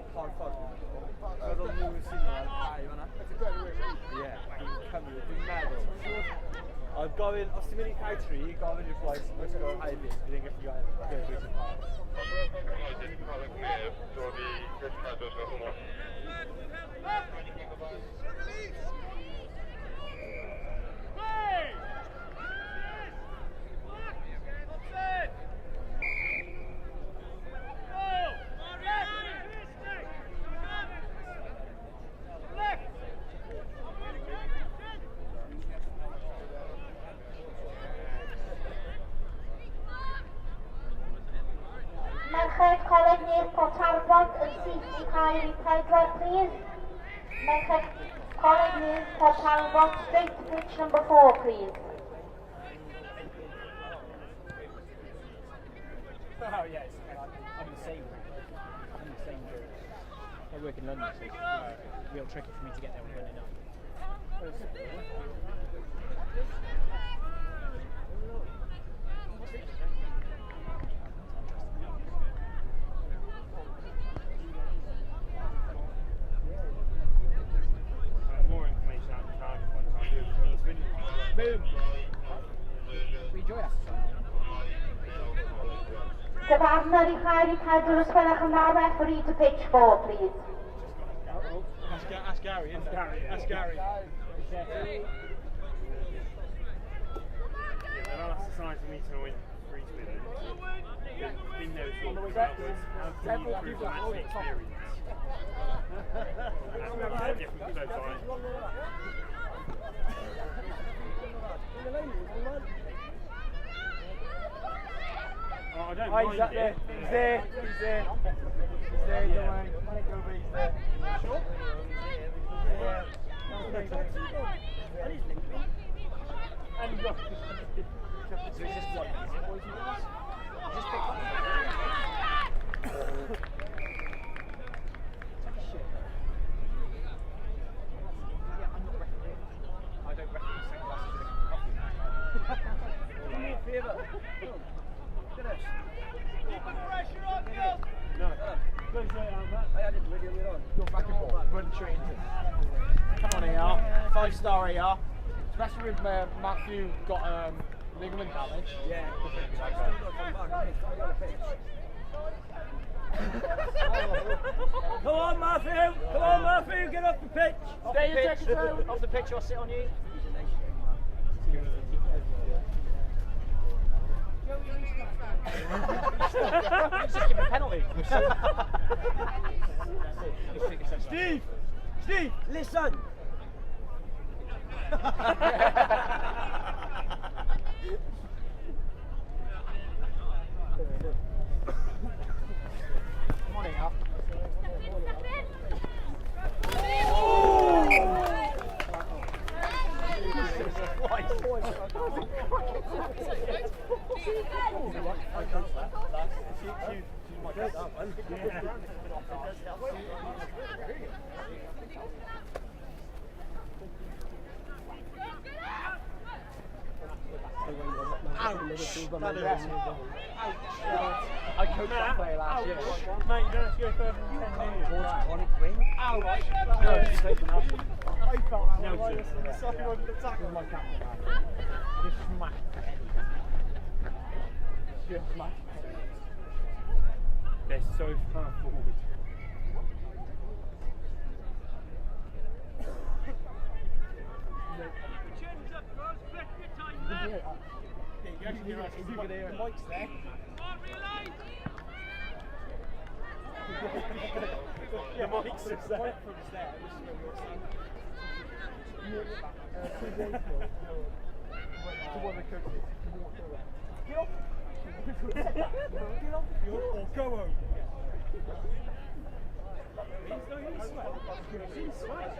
got par 5. I don't know if you've seen that. It's a great way. Yeah, come here, do mad. I've got in, I've seen K3, got in your place, let's go high bit, I think if you got go to the park. Merched Coleg Gwent yn syth i cael ei pedwar, please. Merched Coleg Gwent, straight to pitch number 4, please. Oh yes, I'm in the same group. I work in London, so it's real tricky for me to get there on Monday night. More information out of the target by the time you Boom! We enjoy that. Dyfarnwr i cael ei pedwar os gwelwch yn dda, referee to pitch 4, please. That's Gary, isn't it? That's Gary. Yeah, they'll ask the size of me to win 3 spinners. Been there for how can you improve the match experience? That's very different so far. Oh, I don't mind He's up there, he's there, he's there. He's there, don't worry. Let it go, but he's there. Sure? Yeah. And he's limping. And he's got... So he's just what? Just pick up. Shit. Yeah, I'm not refereeing. I don't referee sunglasses with a coffee. Do me a favour. Look at this. Keep the pressure on, Gil! No. Go straight on, Matt. I had it video it on. Go back and forth. Run straight into it. Come on, AR. 5-star AR. Especially with Matthew got ligament damage. Yeah. Come on, Matthew! Come on, Matthew! Get off the pitch! Stay in second row. Off the pitch or sit on you. He's just giving a penalty. Steve, listen. Come on in, up. I coached that player last year. Mate, you don't have to go further than 10 minutes. Coleg Gwent? Ouch! No, it's taken up. I felt that No, one. it's The second one, the tackle. my captain. Just smash the head. Just smash the head. They're so far forward. You can hear Mike's there. The mic's just there. Mike from there. This is where 2 days ago, to one of the coaches, he walked over. Get off! Get off the field or go home. He's sweat.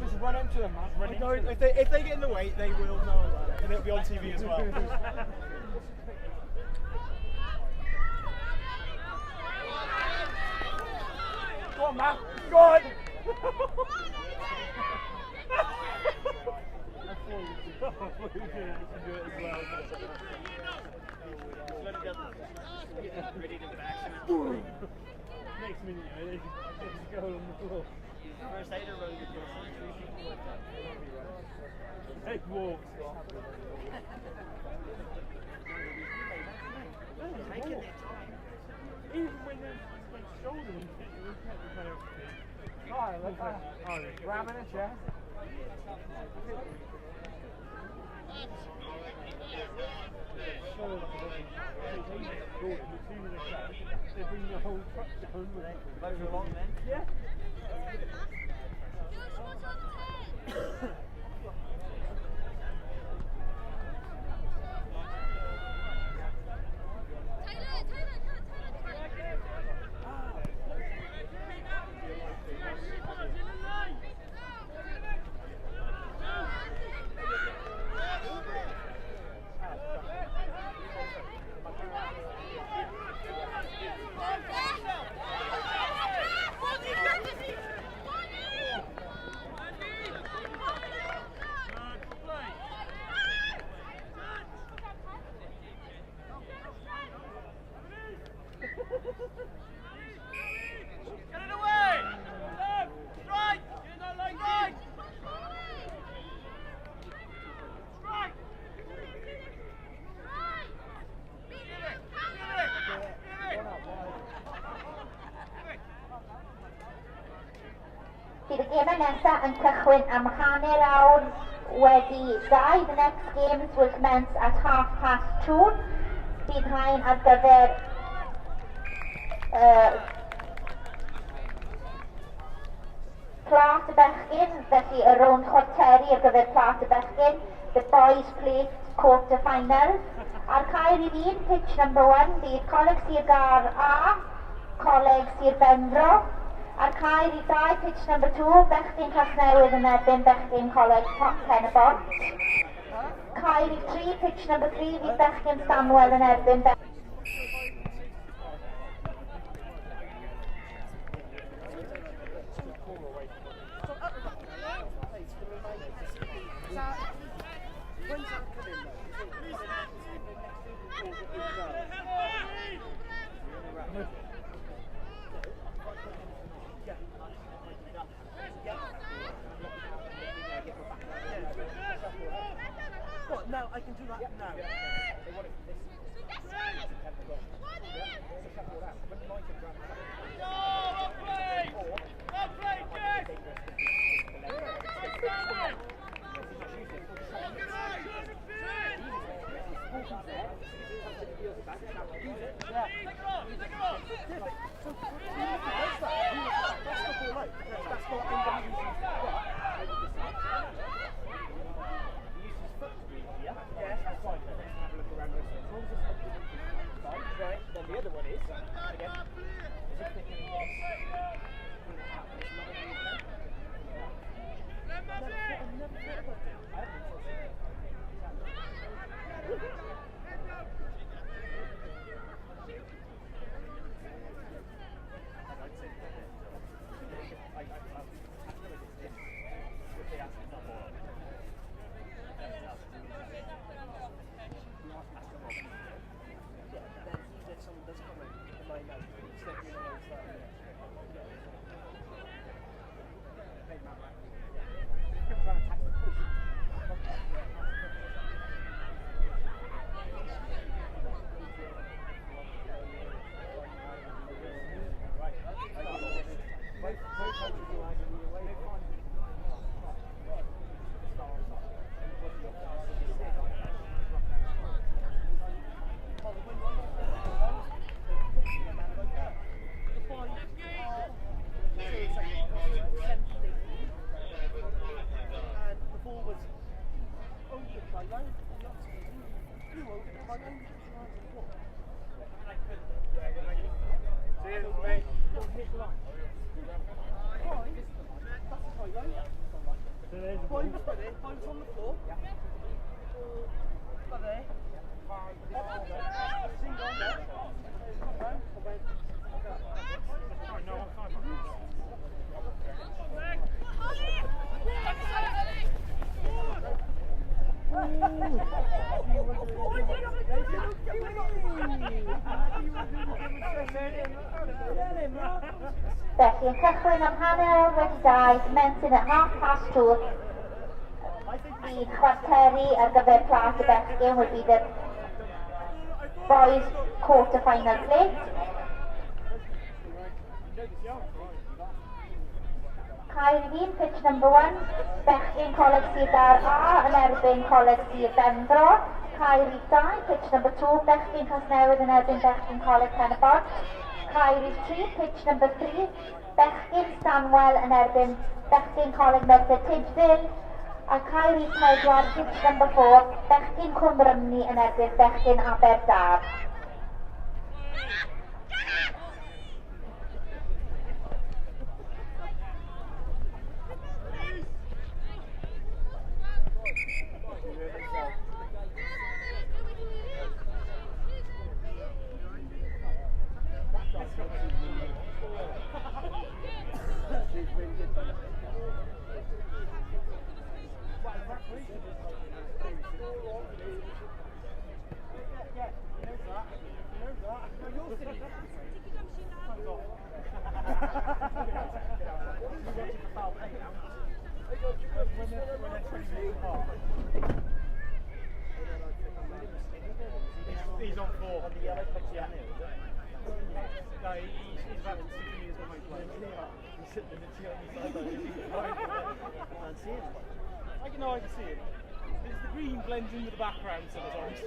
This is run into them, man. If they get in the way, they will know about it, and it'll be on TV as well. Go on, man. Go on. Next minute, they just go on the floor. First aider road with your 3 people like that. Head walks. Even when they're shoulder and shit, you can't be playing off the team. Oh, look at that. Ramming a chair. They bring the whole truck down with it. Those are long then? Yeah. Bydd y gemau nesaf yn cychwyn am hanner awr wedi 2. The next games will commence at 2:30. Bydd rhain ar gyfer plat y bechgyn, felly y rownd chwarteri ar gyfer plat y bechgyn. The boys plate quarter final. Ar cael i ddyn, pitch number 1, bydd Coleg Sir Gar A, Coleg Sir Benfro. Ar cael i 2, pitch number 2, bechgyn Casnewydd yn erbyn bechgyn Coleg Pen y Bont. Cael i 3, pitch number 3, bydd bechgyn Stanwell yn erbyn bechgyn. What? No, I can do that now. They want it for this. Points on the floor. Yeah. There. Felly, yn cychwyn am hanner wedi dau, mensyn at 2:30. Bydd chwarteri ar gyfer plas y bechgyn will be the boys quarter-final plate. Caerhun, pitch number 1, bechgyn Coleg Gwent A yn erbyn Coleg Cyn-derfynol. Caerhun 2, pitch number 2, bechgyn Casnewydd yn erbyn bechgyn Coleg Pen-y-Bont. Caerhun 3, pitch number 3, bechgyn Stanwell yn erbyn bechgyn Coleg Merthyr Tydfil. A Caerhun 4, pitch number 4, bechgyn Cwmrymni yn erbyn bechgyn Aberdâr. He's on 4. On the yellow pitch, yeah. No, he's about 6 years when he plays. He's sitting in the chair on the sideline. I can't see him. I can see him. It's the green blends into the background sometimes.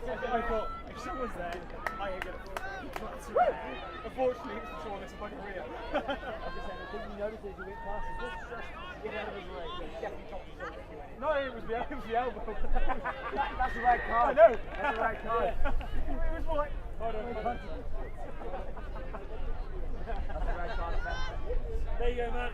I thought, if someone's there, I ain't gonna class him there. Unfortunately, it's the shortest fucking real. I was just saying, the thing you noticed is you went past him, just get out of his way. Definitely top his own anyway. No, it was the elbow. That's the right card. I know. That's the right card. It was more like, hold on. That's the right card. There you go, Matt.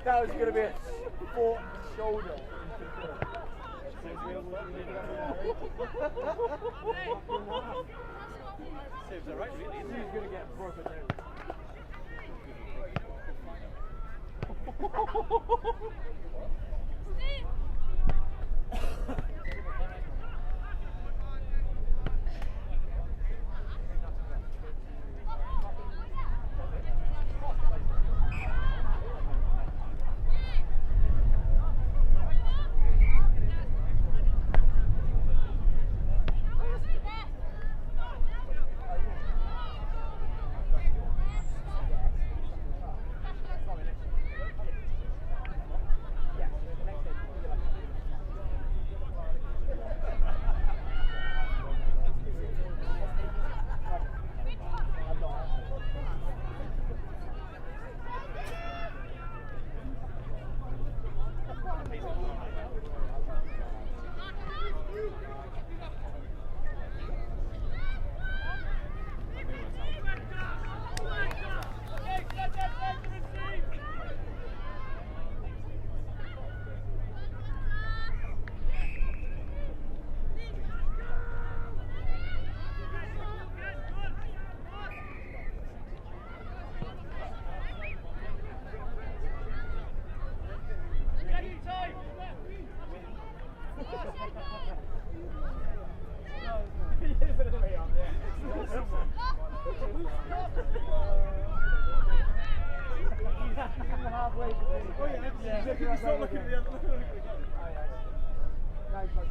That was going to be a sport shoulder. Saves alright, really. He's going to get broken down. Halfway between. Oh yeah, you start looking at the other. Now he's like,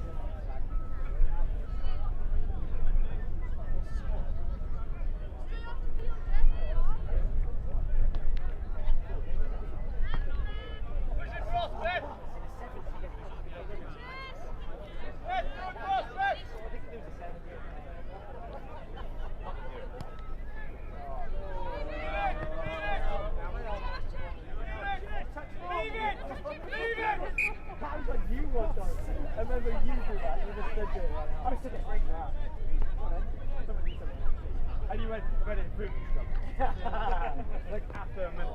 I remember you do that, you just stood there like, I said it right now. And you went, ready, boom, stuff. Like after a minute.